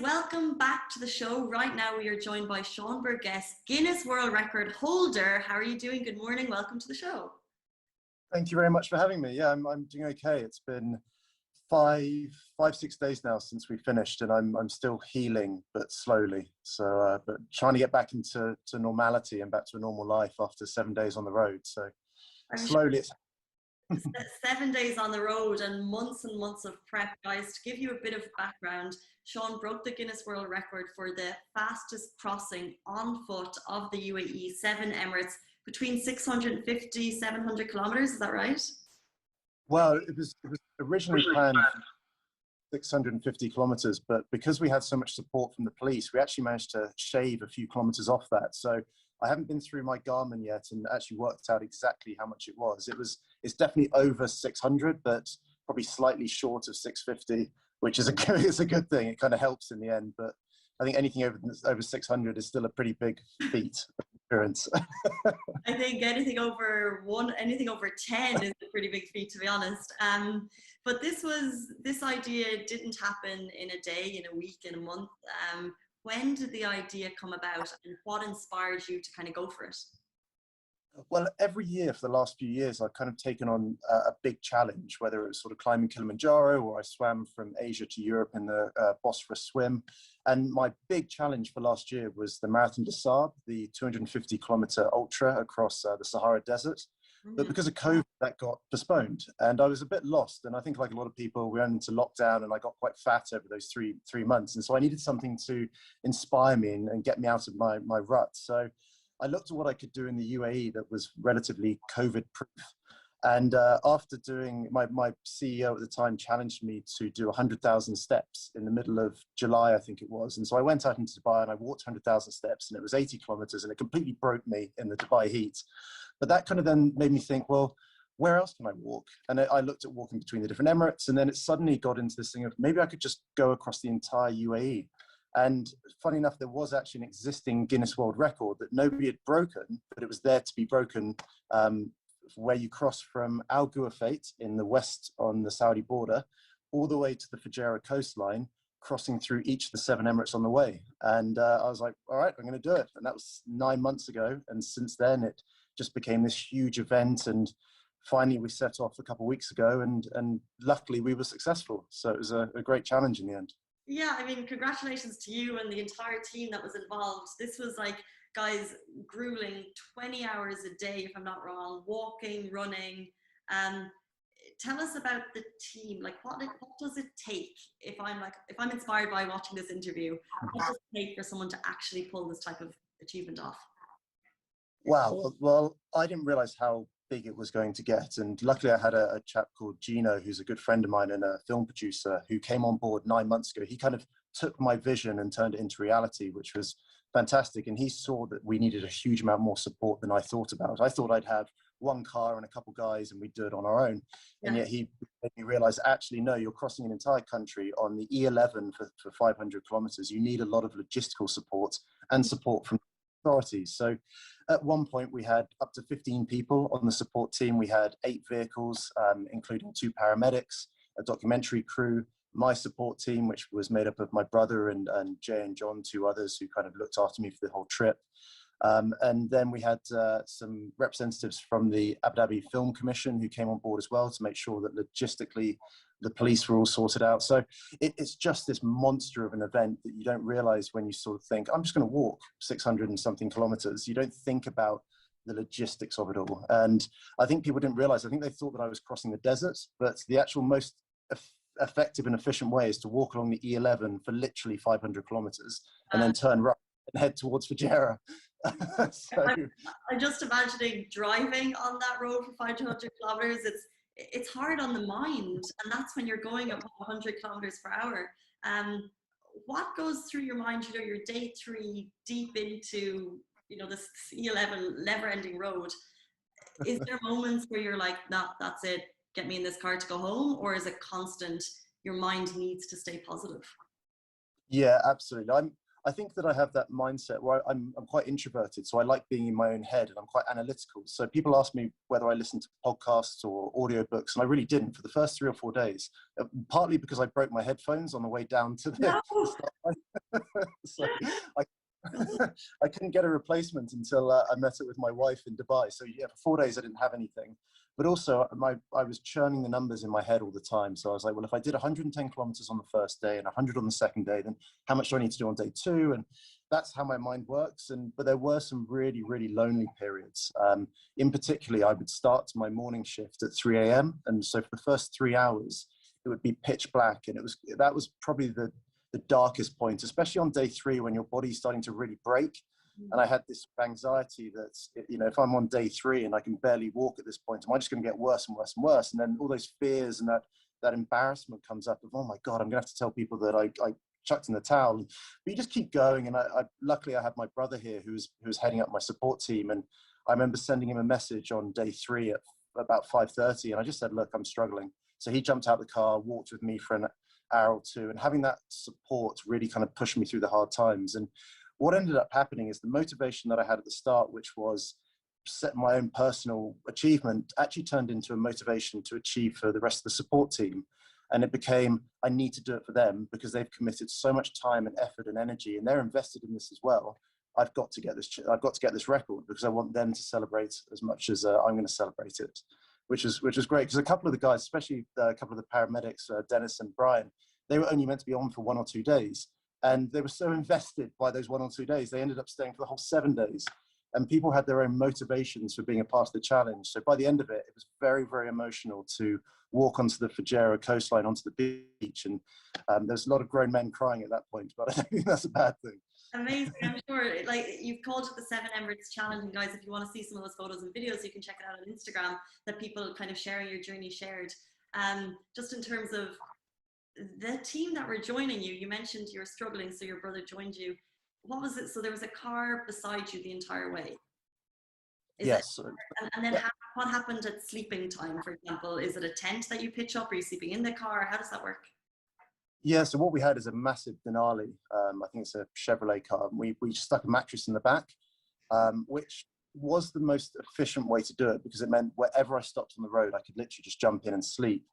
welcome back to the show. Right now we are joined by Sean Burgess, Guinness World Record holder. How are you doing? Good morning. Welcome to the show. Thank you very much for having me. Yeah, I'm doing okay. It's been five, 6 days now since we finished, and I'm still healing, but slowly. So, but trying to get back into normality and back to a normal life after 7 days on the road. So slowly it's 7 days on the road and months of prep, guys. To give you a bit of background, Sean broke the Guinness World Record for the fastest crossing on foot of the UAE, 7 Emirates, between 650, 700 kilometers. Is that right? Well, it was originally planned 650 kilometers, but because we had so much support from the police, we actually managed to shave a few kilometers off that. So I haven't been through my Garmin yet and actually worked out exactly how much it was. It's definitely over 600, but probably slightly short of 650, which is a good thing. It kind of helps in the end, but I think anything over 600 is still a pretty big feat of endurance. I think anything over 10 is a pretty big feat, to be honest. But this idea didn't happen in a day, in a week, in a month. When did the idea come about, and what inspired you to kind of go for it? Well, every year for the last few years, I've kind of taken on a big challenge, whether it was sort of climbing Kilimanjaro or I swam from Asia to Europe in the Bosphorus swim. And my big challenge for last year was the Marathon des Sables, the 250-kilometer ultra across the Sahara Desert. But because of COVID, that got postponed. And I was a bit lost. And I think like a lot of people, we went into lockdown and I got quite fat over those three months. And so I needed something to inspire me and get me out of my rut. So I looked at what I could do in the UAE that was relatively COVID-proof. And after doing, my CEO at the time challenged me to do 100,000 steps in the middle of July, I think it was. And so I went out into Dubai and I walked 100,000 steps, and it was 80 kilometers, and it completely broke me in the Dubai heat. But that kind of then made me think, well, where else can I walk? And I looked at walking between the different Emirates, and then it suddenly got into this thing of maybe I could just go across the entire UAE. And funny enough, there was actually an existing Guinness World Record that nobody had broken, but it was there to be broken, where you cross from Al Guwafat in the west on the Saudi border, all the way to the Fujairah coastline, crossing through each of the 7 Emirates on the way. And I was like, all right, I'm going to do it. And that was 9 months ago. And since then, it just became this huge event. And finally, we set off a couple of weeks ago, and luckily we were successful. So it was a great challenge in the end. Yeah, I mean, congratulations to you and the entire team that was involved. This was like, guys, grueling 20 hours a day, if I'm not wrong, walking, running. Tell us about the team. Like, what does it take if I'm inspired by watching this interview? What does it take for someone to actually pull this type of achievement off? Wow. Well, I didn't realize how big it was going to get. And luckily I had a chap called Gino, who's a good friend of mine and a film producer, who came on board 9 months ago. He kind of took my vision and turned it into reality, which was fantastic. And he saw that we needed a huge amount more support than I thought about. I thought I'd have one car and a couple guys and we'd do it on our own. And yet he made me realize, actually, no, you're crossing an entire country on the E11 for 500 kilometers. You need a lot of logistical support and support from authorities. So at one point we had up to 15 people on the support team. We had 8 vehicles, including 2 paramedics, a documentary crew, my support team, which was made up of my brother and Jay and John, 2 others who kind of looked after me for the whole trip. And then we had some representatives from the Abu Dhabi Film Commission who came on board as well to make sure that logistically the police were all sorted out. So it's just this monster of an event that you don't realize when you sort of think, I'm just going to walk 600 and something kilometers. You don't think about the logistics of it all. And I think people didn't realize, I think they thought that I was crossing the desert, but the actual most effective and efficient way is to walk along the E11 for literally 500 kilometers and then turn right and head towards Fujairah. So, I'm just imagining driving on that road for 500 kilometers. It's hard on the mind, and that's when you're going at 100 kilometers per hour. What goes through your mind? You know, you're day 3 deep into, you know, this E11 never-ending road. Is there moments where you're like, nah, that's it, get me in this car to go home? Or is it constant, your mind needs to stay positive? Yeah, absolutely. I think that I have that mindset where I'm quite introverted, so I like being in my own head, and I'm quite analytical. So people ask me whether I listen to podcasts or audiobooks, and I really didn't for the first 3 or 4 days, partly because I broke my headphones on the way down to the start. So I, I couldn't get a replacement until I met it with my wife in Dubai. So yeah, for 4 days I didn't have anything. But also I was churning the numbers in my head all the time. So I was like, well, if I did 110 kilometers on the first day and 100 on the second day, then how much do I need to do on day 2? And that's how my mind works. But there were some really, really lonely periods. In particular, I would start my morning shift at 3 a.m. And so for the first 3 hours, it would be pitch black. And that was probably the darkest point, especially on day 3 when your body's starting to really break. And I had this anxiety that, you know, if I'm on day 3 and I can barely walk at this point, am I just going to get worse and worse and worse? And then all those fears and that embarrassment comes up of, oh my God, I'm going to have to tell people that I chucked in the towel. But you just keep going. And luckily I had my brother here who was heading up my support team. And I remember sending him a message on day 3 at about 5:30. And I just said, look, I'm struggling. So he jumped out the car, walked with me for an hour or 2, and having that support really kind of pushed me through the hard times. And what ended up happening is the motivation that I had at the start, which was set my own personal achievement, actually turned into a motivation to achieve for the rest of the support team. And it became, I need to do it for them because they've committed so much time and effort and energy, and they're invested in this as well. I've got to get this record because I want them to celebrate as much as I'm going to celebrate it, which is great. Because a couple of the guys, especially a couple of the paramedics, Dennis and Brian, they were only meant to be on for 1 or 2 days. And they were so invested by those 1 or 2 days, they ended up staying for the whole 7 days. And people had their own motivations for being a part of the challenge. So by the end of it, it was very, very emotional to walk onto the Fujairah coastline, onto the beach. And there's a lot of grown men crying at that point, but I don't think that's a bad thing. Amazing. I'm sure, like, you've called it the 7 Emirates Challenge. And guys, if you want to see some of those photos and videos, you can check it out on Instagram, that people kind of sharing your journey shared. Just in terms of the team that were joining you, you mentioned you were struggling, so your brother joined you. What was it? So there was a car beside you the entire way? Yes. And then what happened at sleeping time, for example? Is it a tent that you pitch up? Are you sleeping in the car? How does that work? Yeah, so what we had is a massive Denali. I think it's a Chevrolet car. We just stuck a mattress in the back, which was the most efficient way to do it because it meant wherever I stopped on the road, I could literally just jump in and sleep.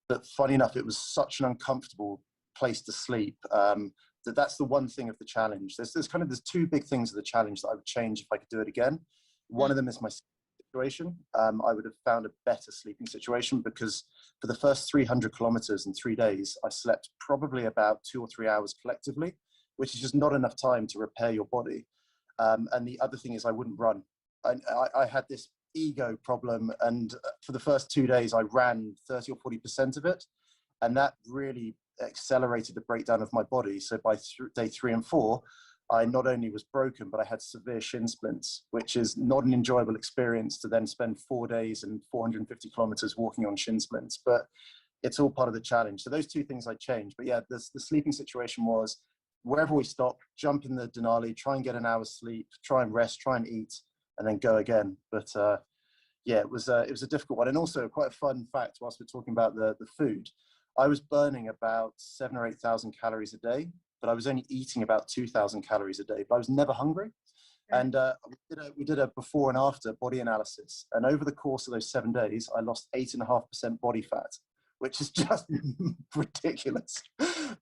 But funny enough, it was such an uncomfortable place to sleep that's the one thing of the challenge. There's 2 big things of the challenge that I would change if I could do it again. One of them is my situation. I would have found a better sleeping situation because for the first 300 kilometers in 3 days, I slept probably about 2 or 3 hours collectively, which is just not enough time to repair your body. And the other thing is I wouldn't run. I had this ego problem, and for the first 2 days I ran 30 or 40% of it, and that really accelerated the breakdown of my body. So by day 3 and 4 I not only was broken, but I had severe shin splints, which is not an enjoyable experience to then spend 4 days and 450 kilometers walking on shin splints, but it's all part of the challenge. So those 2 things I changed. But yeah, the sleeping situation was wherever we stop, jump in the Denali, try and get an hour's sleep, try and rest, try and eat, and then go again. But yeah, it was a difficult one. And also quite a fun fact, whilst we're talking about the food, I was burning about 7,000 or 8,000 calories a day, but I was only eating about 2,000 calories a day, but I was never hungry. And we did a before and after body analysis. And over the course of those 7 days, I lost 8.5% body fat, which is just ridiculous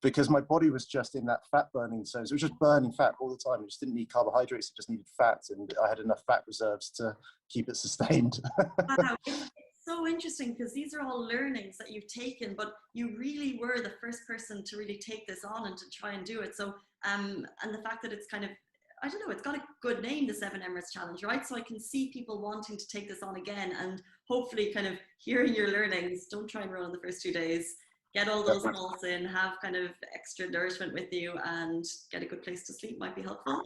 because my body was just in that fat burning zone. So it was just burning fat all the time. It just didn't need carbohydrates. It just needed fat. And I had enough fat reserves to keep it sustained. Wow. It's so interesting because these are all learnings that you've taken, but you really were the first person to really take this on and to try and do it. So, and the fact that it's kind of, I don't know, it's got a good name, the 7 Emirates Challenge, right? So I can see people wanting to take this on again and hopefully kind of hearing your learnings. Don't try and run on the first 2 days. Get all those salts in, have kind of extra nourishment with you, and get a good place to sleep might be helpful.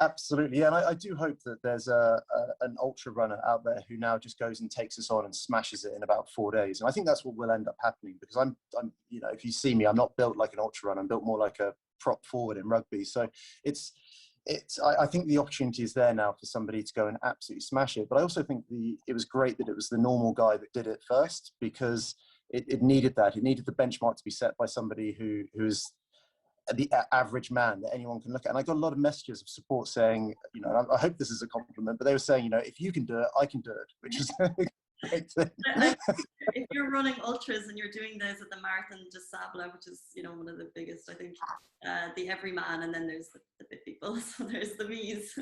Absolutely, yeah, and I do hope that there's an ultra runner out there who now just goes and takes us on and smashes it in about 4 days, and I think that's what will end up happening because I'm you know, if you see me, I'm not built like an ultra runner. I'm built more like a prop forward in rugby. So I think the opportunity is there now for somebody to go and absolutely smash it. But I also think it was great that it was the normal guy that did it first because it needed that. It needed the benchmark to be set by somebody who's the average man that anyone can look at. And I got a lot of messages of support saying, you know, I hope this is a compliment, but they were saying, you know, if you can do it, I can do it, which is great thing. If you're running ultras and you're doing those at the Marathon de Sable, which is, you know, one of the biggest, I think, the everyman, and then there's the bit people, so there's the me's,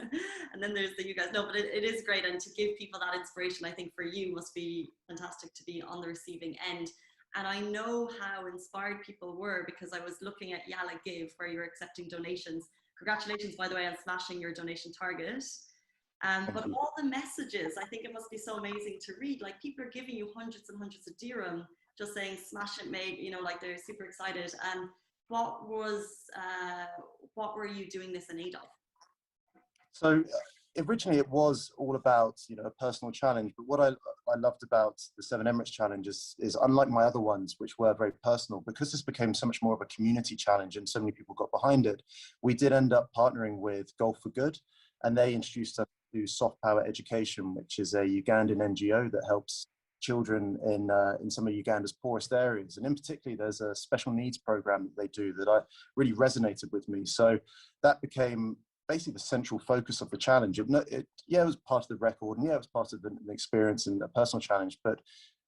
and then there's the you guys. No, but it is great, and to give people that inspiration, I think for you must be fantastic to be on the receiving end. And I know how inspired people were, because I was looking at Yalla Give, where you're accepting donations. Congratulations, by the way, on smashing your donation target. But all the messages, I think it must be so amazing to read. Like, people are giving you hundreds and hundreds of dirham, just saying, smash it, mate, you know, like they're super excited. And what were you doing this in aid of? So originally it was all about, you know, a personal challenge. But what I loved about the Seven Emirates Challenge is unlike my other ones, which were very personal, because this became so much more of a community challenge and so many people got behind it, we did end up partnering with Golf for Good, and they introduced us to Soft Power Education, which is a Ugandan NGO that helps children in some of Uganda's poorest areas. And in particular, there's a special needs program that they do that really resonated with me. So that became basically the central focus of the challenge. It was part of the record, and yeah, it was part of an experience and a personal challenge, but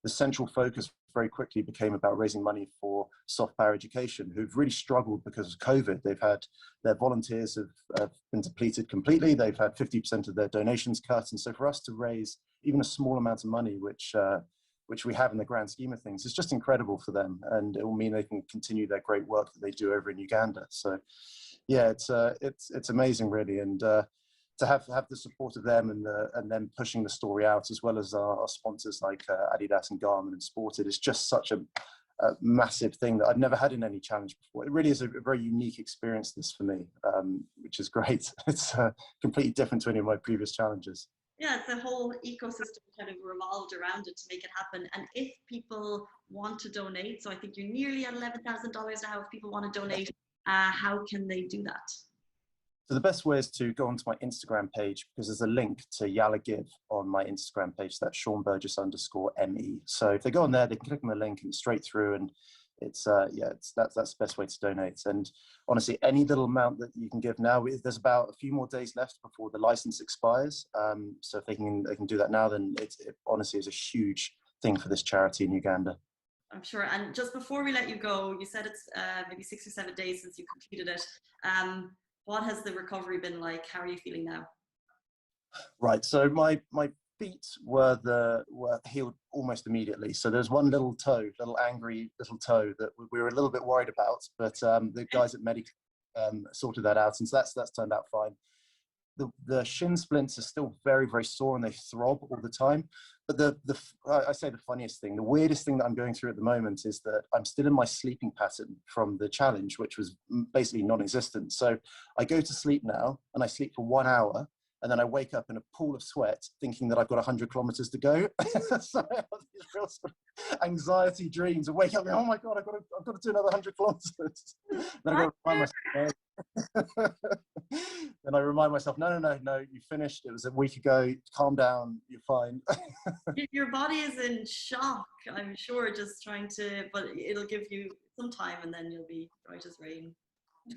the central focus very quickly became about raising money for Soft Power Education, who've really struggled because of COVID. They've had, their volunteers have been depleted completely. They've had 50% of their donations cut. And so for us to raise even a small amount of money, which we have in the grand scheme of things, it's just incredible for them. And it will mean they can continue their great work that they do over in Uganda. So yeah, it's amazing, really. And to have the support of them and then pushing the story out, as well as our sponsors like Adidas and Garmin and Sported, is just such a massive thing that I've never had in any challenge before. It really is a very unique experience, this, for me, which is great. It's completely different to any of my previous challenges. Yeah, the whole ecosystem kind of revolved around it to make it happen. And if people want to donate, so I think you're nearly at $11,000 now, if people want to donate, how can they do that? So the best way is to go onto my Instagram page, because there's a link to Yalla Give on my Instagram page. That's Sean Burgess _ME. So if they go on there, they can click on the link and straight through, and that's the best way to donate. And honestly, any little amount that you can give now, there's about a few more days left before the license expires. So if they can do that now, then it honestly is a huge thing for this charity in Uganda. I'm sure. And just before we let you go, you said it's maybe 6 or 7 days since you completed it. What has the recovery been like? How are you feeling now? Right. So my feet were healed almost immediately. So there's one little angry little toe that we were a little bit worried about, but the guys at Medic sorted that out, and so that's turned out fine. The shin splints are still very, very sore, and they throb all the time. But I say the funniest thing, the weirdest thing that I'm going through at the moment is that I'm still in my sleeping pattern from the challenge, which was basically non-existent. So I go to sleep now, and I sleep for 1 hour, and then I wake up in a pool of sweat thinking that I've got 100 kilometers to go. So I have these real sort of anxiety dreams of waking up going, oh my God, I've got to do another 100 kilometers. Then I've got to remind myself, then I remind myself, no, you finished. It was a week ago. Calm down. You're fine. Your body is in shock, I'm sure, just trying to, but it'll give you some time, and then you'll be right as rain.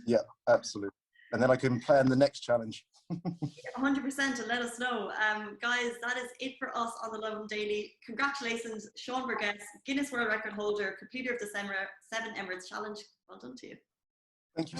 Yeah, absolutely. And then I can plan the next challenge. 100%, and let us know. Guys, that is it for us on the Lovin Daily. Congratulations, Sean Burgess, Guinness World Record holder, completer of the Seven Emirates Challenge. Well done to you. Thank you.